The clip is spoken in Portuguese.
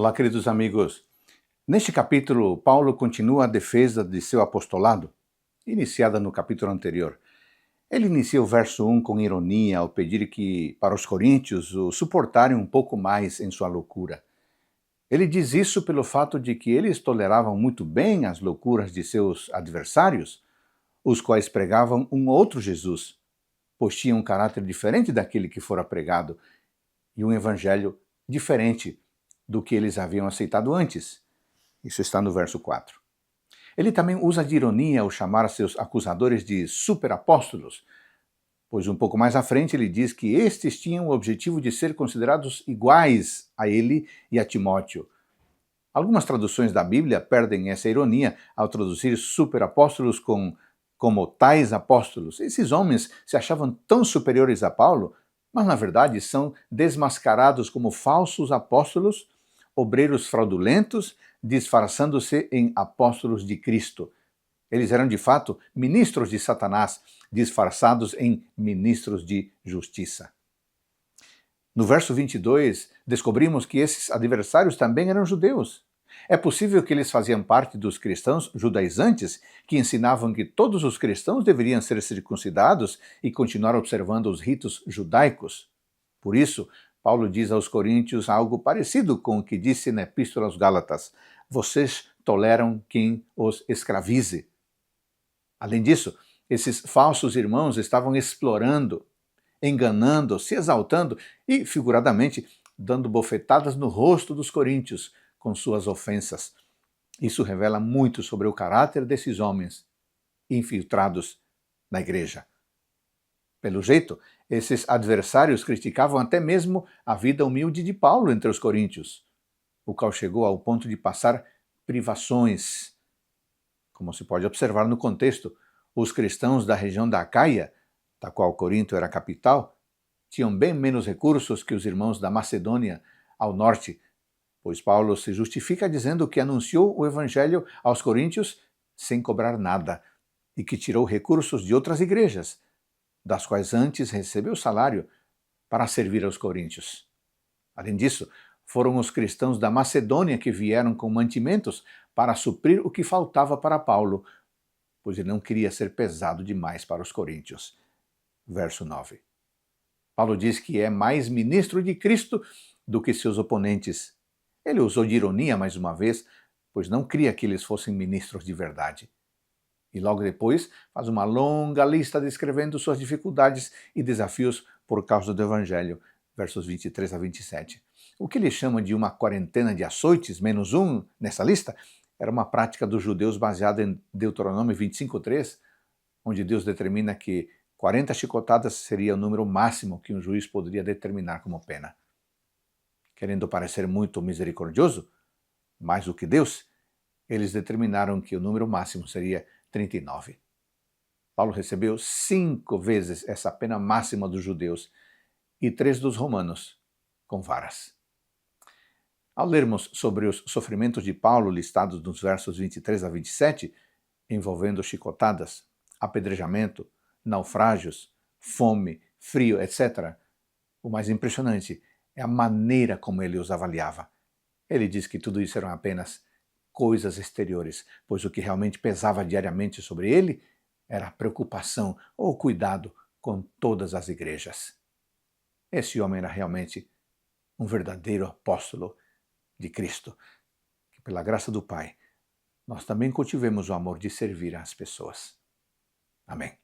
Olá, queridos amigos. Neste capítulo, Paulo continua a defesa de seu apostolado, iniciada no capítulo anterior. Ele inicia o verso 1 com ironia ao pedir para os coríntios o suportarem um pouco mais em sua loucura. Ele diz isso pelo fato de que eles toleravam muito bem as loucuras de seus adversários, os quais pregavam um outro Jesus, pois tinham um caráter diferente daquele que fora pregado e um evangelho diferente do que eles haviam aceitado antes. Isso está no verso 4. Ele também usa de ironia ao chamar seus acusadores de superapóstolos, pois um pouco mais à frente ele diz que estes tinham o objetivo de ser considerados iguais a ele e a Timóteo. Algumas traduções da Bíblia perdem essa ironia ao traduzir superapóstolos como tais apóstolos. Esses homens se achavam tão superiores a Paulo, mas na verdade são desmascarados como falsos apóstolos, obreiros fraudulentos, disfarçando-se em apóstolos de Cristo. Eles eram de fato ministros de Satanás, disfarçados em ministros de justiça. No verso 22, descobrimos que esses adversários também eram judeus. É possível que eles faziam parte dos cristãos judaizantes que ensinavam que todos os cristãos deveriam ser circuncidados e continuar observando os ritos judaicos. Por isso, Paulo diz aos coríntios algo parecido com o que disse na Epístola aos Gálatas: vocês toleram quem os escravize. Além disso, esses falsos irmãos estavam explorando, enganando, se exaltando e, figuradamente, dando bofetadas no rosto dos coríntios com suas ofensas. Isso revela muito sobre o caráter desses homens infiltrados na igreja. Pelo jeito, esses adversários criticavam até mesmo a vida humilde de Paulo entre os coríntios, o qual chegou ao ponto de passar privações. Como se pode observar no contexto, os cristãos da região da Acaia, da qual Corinto era a capital, tinham bem menos recursos que os irmãos da Macedônia ao norte, pois Paulo se justifica dizendo que anunciou o evangelho aos coríntios sem cobrar nada e que tirou recursos de outras igrejas, das quais antes recebeu salário para servir aos coríntios. Além disso, foram os cristãos da Macedônia que vieram com mantimentos para suprir o que faltava para Paulo, pois ele não queria ser pesado demais para os coríntios. Verso 9. Paulo diz que é mais ministro de Cristo do que seus oponentes. Ele usou de ironia mais uma vez, pois não cria que eles fossem ministros de verdade. E logo depois faz uma longa lista descrevendo suas dificuldades e desafios por causa do Evangelho, versos 23 a 27. O que ele chama de uma quarentena de açoites, menos um nessa lista, era uma prática dos judeus baseada em Deuteronômio 25:3, onde Deus determina que 40 chicotadas seria o número máximo que um juiz poderia determinar como pena. Querendo parecer muito misericordioso, mais do que Deus, eles determinaram que o número máximo seria 39. Paulo recebeu 5 vezes essa pena máxima dos judeus e 3 dos romanos, com varas. Ao lermos sobre os sofrimentos de Paulo listados nos versos 23 a 27, envolvendo chicotadas, apedrejamento, naufrágios, fome, frio, etc., o mais impressionante é a maneira como ele os avaliava. Ele diz que tudo isso eram apenas coisas exteriores, pois o que realmente pesava diariamente sobre ele era a preocupação ou cuidado com todas as igrejas. Esse homem era realmente um verdadeiro apóstolo de Cristo. Que pela graça do Pai, nós também cultivemos o amor de servir às pessoas. Amém.